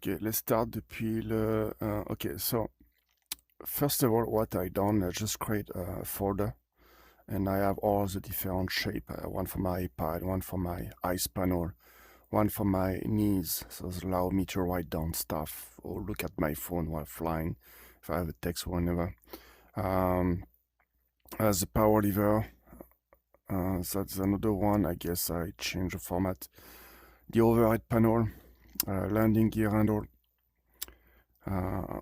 Ok, let's start depuis le... okay, so first of all, what I done, I just create a folder and I have all the different shape. One for my iPad, one for my ice panel, one for my knees. So it allow me to write down stuff or look at my phone while flying if I have a text or whatever. As a power lever, that's another one. I guess I change the format. The overhead panel, landing gear handle,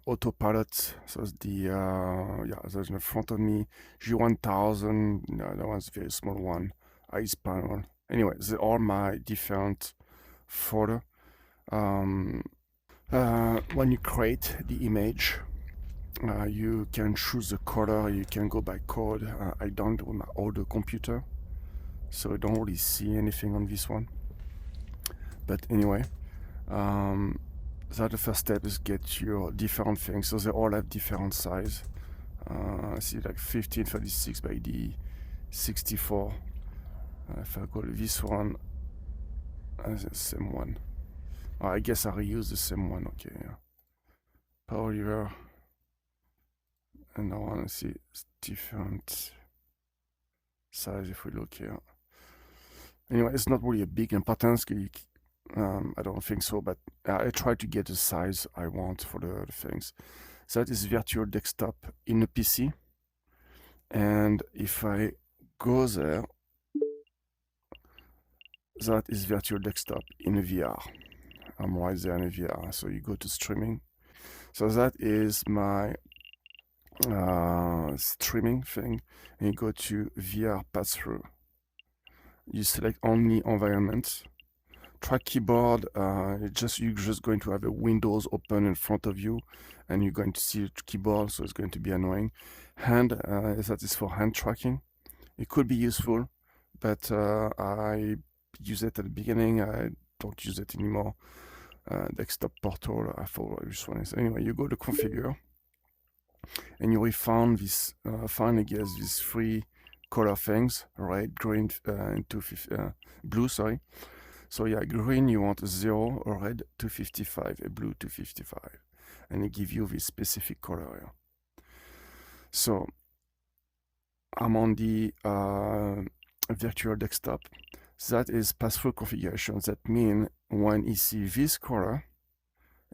autopilot. So it's the yeah, there's in front of me G1000. No, that one's a very small one. Ice panel. Anyway, these are all my different folder. When you create the image, you can choose the color. You can go by code. I done it with my older computer, so I don't really see anything on this one. But anyway, that the first step is get your different things. So they all have different size. I see like 1536 by the 64. If I go to this one, the same one. Oh, I guess I reuse the same one. Okay, yeah. Power lever. And I want to see it's different size if we look here. Anyway, it's not really a big importance. I don't think so, but I try to get the size I want for the things. That is virtual desktop in a PC. And if I go there, that is virtual desktop in a VR. I'm right there in a VR. So you go to streaming. So that is my streaming thing. And you go to VR pass-through. You select only environment. Track keyboard, you're just going to have a Windows open in front of you and you're going to see the keyboard, so it's going to be annoying. Hand, that is for hand tracking. It could be useful, but I use it at the beginning. I don't use it anymore. Desktop portal, I forgot which one is. Anyway, you go to configure and you will find this, find again these three color things, red, green, and blue, sorry. So yeah, green you want 0, red 255, a blue 255, and it gives you this specific color here. So I'm on the virtual desktop. That is pass-through configuration. That means when you see this color,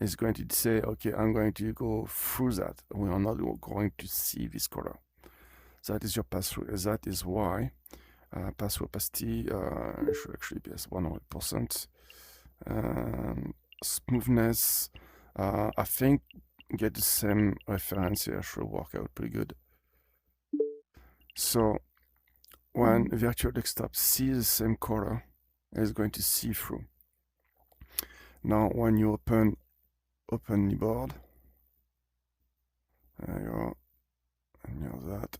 it's going to say, okay, I'm going to go through that. We are not going to see this color. That is your pass-through. That is why pass-through opacity should actually be as 100%. Smoothness, I think get the same reference here should work out pretty good. So when virtual desktop sees the same color, it's going to see through. Now when you open Openkneeboard, there you go, and here's that.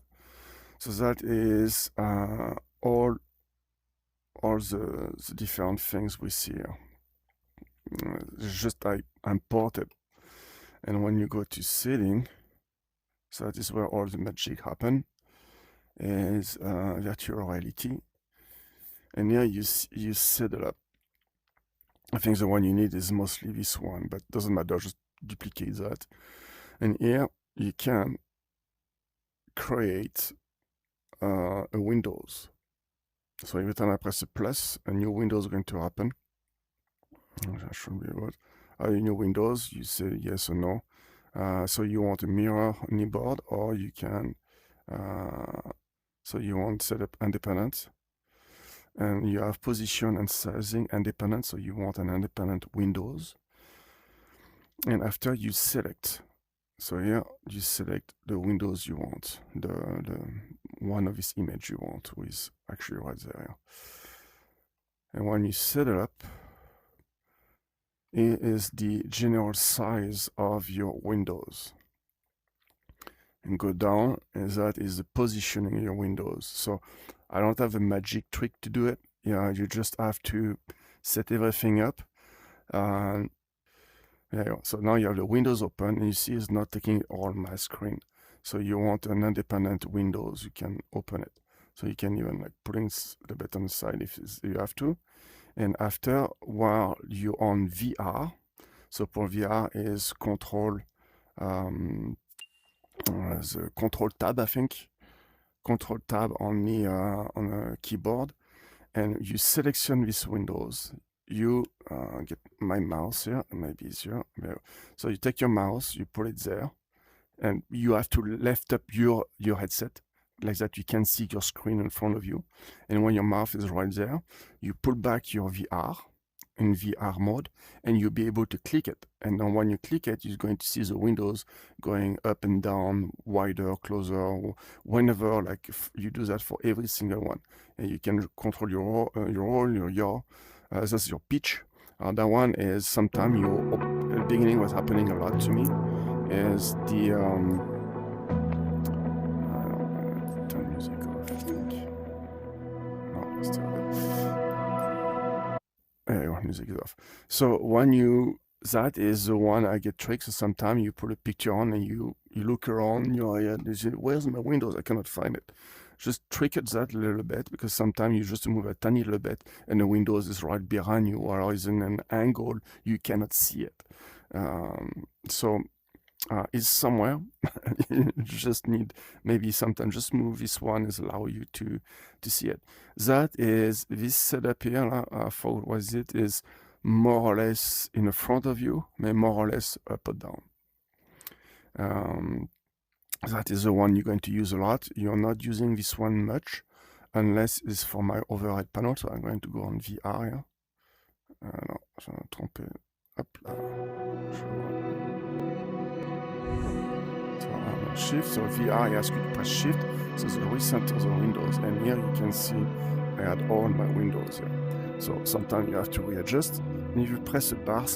So that is all the different things we see here. Just I import it, and when you go to setting, so that is where all the magic happen, is virtual reality, and here you set it up. I think the one you need is mostly this one, but doesn't matter, just duplicate that. And here you can create a Windows. So every time I press a plus, a new window is going to happen. That should be what. New Windows, you say yes or no. So you want a mirror kneeboard, or you can. So you want setup independent, and you have position and sizing independent. So you want an independent Windows. And after you select, so here you select the Windows you want, the one of this image you want, who is actually right there. And when you set it up, it is the general size of your Windows. And go down, and that is the positioning of your Windows. So I don't have a magic trick to do it. Yeah, you just have to set everything up. There you go. So now you have the Windows open, and you see it's not taking all my screen. So you want an independent Windows, you can open it. So you can even like putting the button aside if you have to. And after, while you're on VR, So for VR is control, the control tab, I think. Control tab on a keyboard, and you selection this windows. You get my mouse here, it might be easier. So you take your mouse, you put it there, and you have to lift up your headset like that. You can see your screen in front of you, and when your mouse is right there, you pull back your VR in VR mode, and you'll be able to click it. And then when you click it, you're going to see the windows going up and down, wider, closer, whenever. Like you do that for every single one, and you can control your roll, your yaw. That's your pitch. That one is sometimes at the beginning was happening a lot to me is the turn music off, I think. No, still good. There you go, music is off. So that is the one I get tricks. So sometimes you put a picture on and you look around your area and you say, where's my windows? I cannot find it. Just trick it that a little bit, because sometimes you just move a tiny little bit and the windows is right behind you, or is in an angle you cannot see it. So is somewhere. You just need maybe sometimes just move this one is allow you to see it. That is this setup here. For what is more or less in the front of you, maybe more or less up or down. That is the one you're going to use a lot. You're not using this one much unless it's for my overhead panel. So I'm going to go on VR here. Non, je vais me tromper. Hop là. So I'm on shift. So VR, I ask you to press shift. So the recenter the windows. And here you can see I had all my windows here. So sometimes you have to readjust. And if you press the bar,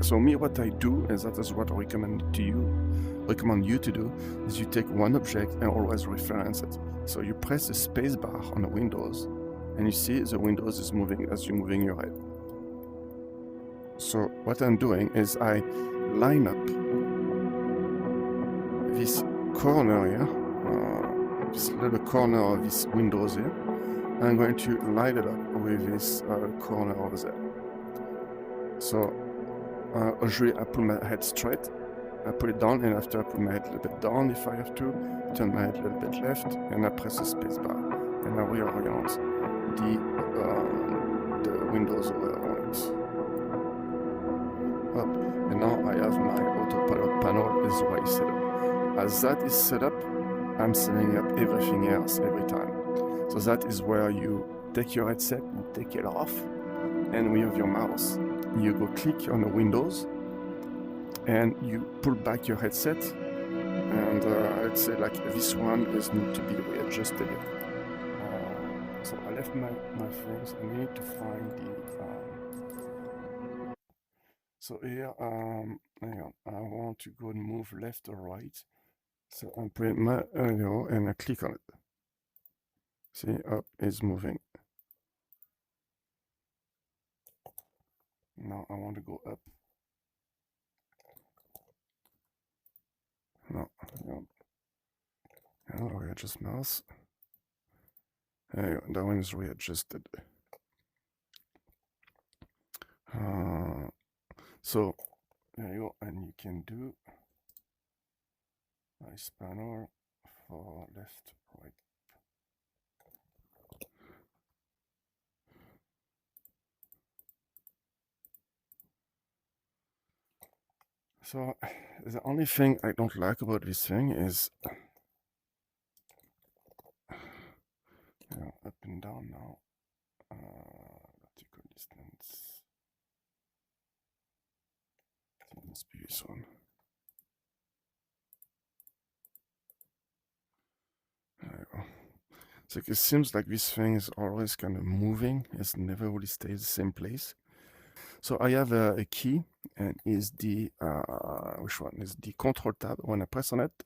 so me, what I do, and that is what I recommend you to do, is you take one object and always reference it. So you press the space bar on the windows, and you see the windows is moving as you're moving your head. So what I'm doing is I line up this corner here, this little corner of this windows here. I'm going to line it up with this corner over there. So usually I put my head straight, I put it down, and after I put my head a little bit down if I have to, turn my head a little bit left, and I press the space bar, and I reorient the windows over on it. Up, and now I have my autopilot panel is right set up. As that is set up, I'm setting up everything else every time. So that is where you take your headset, you take it off, and with your mouse, you go click on the windows, and you pull back your headset, and I'd say like this one is need to be readjusted. So I left my things. I need to find the. So here, hang on, I want to go and move left or right. So I'm putting my arrow and I click on it. See, up it's moving. Now I want to go up. No, I'll readjust mouse. There you go, that one is readjusted. So there you go, and you can do nice panel for left, right. So the only thing I don't like about this thing is up and down now. Vertical distance. It must be this one. There you go. So it seems like this thing is always kind of moving. It never really stays the same place. So I have a key, and is the which one is the control tab. When I press on it,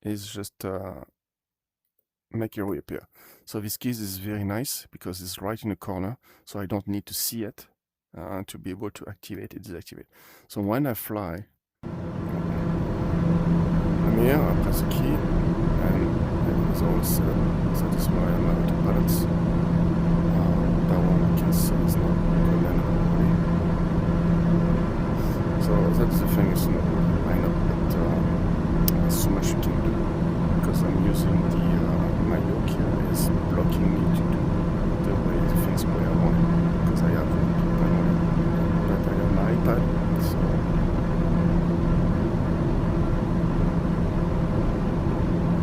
it's just make it reappear. So this key is very nice because it's right in the corner, so I don't need to see it to be able to activate it, deactivate. So when I fly, I'm here, I press the key, and it's all set up. So this is why I'm out of balance. That one I can see is not good anyway. So that's the thing, it's not really lineup, but there's so much you can do because I'm using the my look here is blocking me to do the way the things where I want it because I have but I have my iPad, so I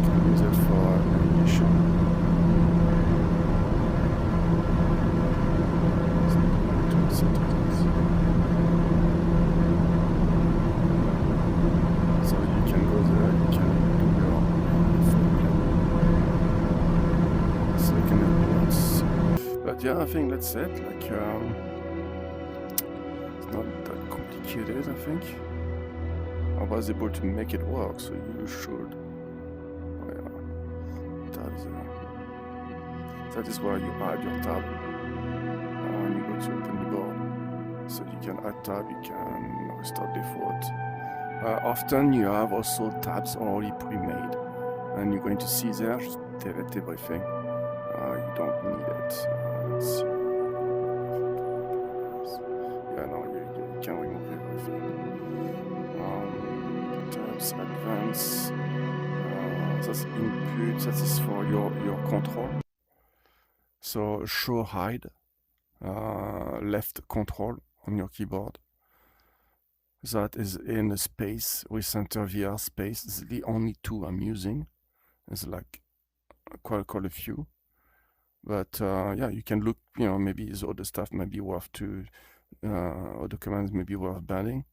can use it for navigation. So you can go there, you can do your second appearance. But yeah, I think that's it. Like it's not that complicated, I think. I was able to make it work, so you should. Oh yeah, that is where you add your tab when you go to Openkneeboard. So you can add tab, you can restore default. Often you have also tabs already pre-made, and you're going to see there, just delete everything. You don't need it. Let's see. Yeah, no, you can remove everything. Tabs, advance. That's input. That is for your control. So show hide, left control on your keyboard. That is in a space with center VR space. This is the only two I'm using. There's like quite a few. But yeah, you can look, maybe the other stuff may be worth to, other commands may be worth banning.